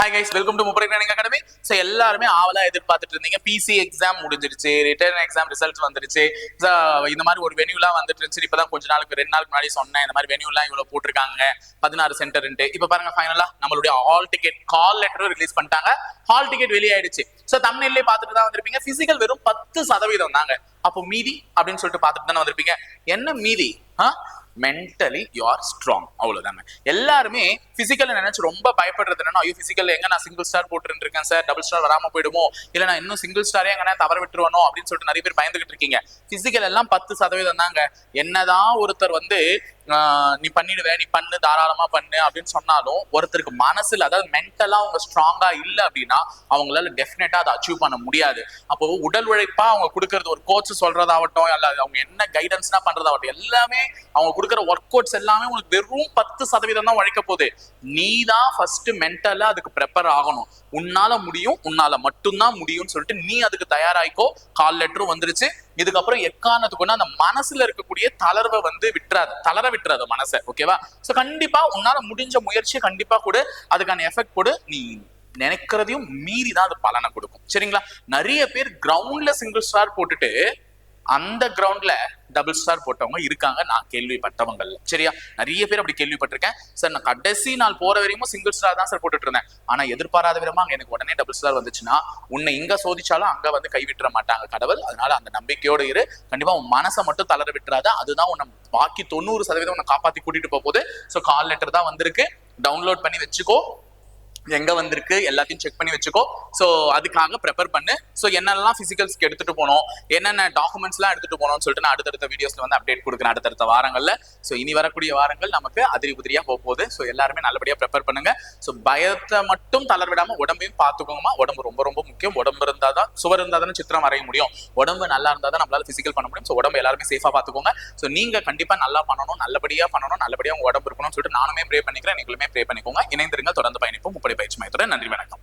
Hi guys, welcome to முப்படை training academy. So எல்லாருமே ஆவலா எதிர்பார்த்துட்டு இருந்தீங்க. பிசி எக்ஸாம் முடிஞ்சிருச்சு, ரிட்டர்ன் எக்ஸாம் ரிசல்ட் வந்துருச்சு. இந்த மாதிரி ஒரு வென்யூலாம் வந்துட்டு இருந்துச்சு. இப்பதான் கொஞ்ச நாளுக்கு 2 நாளுக்கு முன்னாடி சொன்னேன், இந்த மாதிரி வென்யூலாம் இவ்வளவு போட்டிருக்காங்க 16 சென்டர்ன்ட்டு. இப்போ பாருங்க, ஃபைனலா நம்மளுடைய ஹால் டிக்கெட் கால் லெட்டரும் ரிலீஸ் பண்ணிட்டாங்க. ஹால் டிக்கெட் வெளியாயிடுச்சு. ஸோ தமிழ்லேயே பார்த்துட்டு தான் வந்திருப்பீங்க. பிசிக்கல் வெறும் 10% தாங்க. அப்போ மீதி அப்படின்னு சொல்லிட்டு பார்த்துட்டு தானே வந்திருப்பீங்க. என்ன மீதி? மென்டலி யூ ஆர் ஸ்ட்ராங், அவ்வளவுதாங்க. எல்லாருமே பிசிக்கல் நினைச்சு ரொம்ப பயப்படுறது என்னன்னா, ஐயோ பிசிக்கல் எங்க நான் சிங்கிள் ஸ்டார் போட்டு இருக்கேன் சார், டபுள் ஸ்டார் வராம போயிடுமோ, இல்ல நான் இன்னும் சிங்கிள் ஸ்டாரே எங்கன்னா தவற விட்டுருவனோ அப்படின்னு சொல்லிட்டு நிறைய பேர் பயந்துகிட்டு இருக்கீங்க. பிசிக்கல் எல்லாம் 10% தாங்க. என்னதான் ஒருத்தர் நீ பண்ணிடுவே, நீ பண்ணு, தாராளமா பண்ணு அப்படின்னு சொன்னாலும் ஒருத்தருக்கு மனசுல, அதாவது மென்டலா அவங்க ஸ்ட்ராங்கா இல்ல அப்படின்னா அவங்களால டெஃபினட்டா அதை அச்சீவ் பண்ண முடியாது. அப்போ உடல் உழைப்பா அவங்க கொடுக்கறது, ஒரு கோச் சொல்றதாகட்டும், அல்ல அவங்க என்ன கைடன்ஸ்னா பண்றதாகட்டும், எல்லாமே அவங்க கொடுக்குற ஒர்க் அவுட்ஸ் எல்லாமே உங்களுக்கு வெறும் 10% தான் உழைக்க போகுது. நீ தான் ஃபர்ஸ்ட் மென்டலா அதுக்கு ப்ரிப்பேர் ஆகணும். உன்னால முடியும், உன்னால மட்டும்தான் முடியும்னு சொல்லிட்டு நீ அதுக்கு தயாராயிக்கோ. கால் லெட்டரும் வந்துருச்சு. இதுக்கப்புறம் எக்காரணத்துக்கு அந்த மனசுல இருக்கக்கூடிய தளர்வை தளர விட்டுறாது மனசை. ஓகேவா? சோ கண்டிப்பா உன்னால முடிஞ்ச முயற்சியை கண்டிப்பா கூட அதுக்கான எஃபெக்ட் கொடு. நீ நினைக்கிறதையும் மீறி தான் அது பலனை கொடுக்கும். சரிங்களா? நிறைய பேர் கிரவுண்ட்ல சிங்கிள் ஸ்டார் போட்டுட்டு அந்த கிரவுண்ட்ல டபுள் ஸ்டார் போட்டவங்க இருக்காங்க, நான் கேள்விப்பட்டவங்கல்ல. சரியா? நிறைய பேர் அப்படி கேள்விப்பட்டிருக்கேன். சார் நான் கடைசி நாள் போற வரையும் சிங்கிள் ஸ்டார் தான் சார் போட்டுட்டு இருந்தேன், ஆனா எதிர்பாராத விதமா அங்க எனக்கு உடனே டபுள் ஸ்டார் வந்துச்சுன்னா, உன்னை இங்க சோதிச்சாலும் அங்க கைவிட்டுற மாட்டாங்க கடவுள். அதனால அந்த நம்பிக்கையோடு இரு. கண்டிப்பா உன் மனசை மட்டும் தளர விட்டுறாத. அதுதான் உன்னை பாக்கி 90% உன்னை காப்பாத்தி கூட்டிட்டு போகுது. ஸோ கால் லெட்டர் தான் வந்திருக்கு. டவுன்லோட் பண்ணி வச்சுக்கோ. எங்க வந்திருக்கு எல்லாத்தையும் செக் பண்ணி வச்சுக்கோ. ஸோ அதுக்காக ப்ரிப்பேர் பண்ணு. ஸோ என்னெல்லாம் பிசிக்கல்ஸ்க்கு எடுத்துட்டு போனோம், என்னென்ன டாக்குமெண்ட்ஸ் எல்லாம் எடுத்துட்டு போனோம்னு சொல்லிட்டு நான் அடுத்தடுத்த வீடியோஸ்ல அப்டேட் கொடுக்குறேன் அடுத்தடுத்த வாரங்கள்ல. ஸோ இனி வரக்கூடிய வாரங்கள் நமக்கு அதிரி புதிரியா போகுது. ஸோ எல்லாருமே நல்லபடியா ப்ரிப்பேர் பண்ணுங்க. ஸோ பயத்தை மட்டும் தளர விடாம உடம்பையும் பார்த்துக்கோங்கம்மா. உடம்பு ரொம்ப ரொம்ப முக்கியம். உடம்பு இருந்தாதான், சுவர் இருந்தாதானே சித்திரம் வரைய முடியும். உடம்பு நல்லா இருந்தாதான் நம்மளால பிசிக்கல் பண்ண முடியும். ஸோ உடம்பு எல்லாருமே சேஃபா பார்த்துக்கோங்க. ஸோ நீங்க கண்டிப்பா நல்லா பண்ணணும், நல்லபடியா உங்க உடம்பு இருக்கணும்னு சொல்லிட்டு நானுமே ப்ரே பண்ணிக்கிறேன். நீங்களுமே ப்ரே பண்ணிக்கோங்க. இணைந்திருங்க, தொடர்ந்து பயணிப்போம் முப்படை பயிற்சி மையத்தோட. நன்றி, வணக்கம்.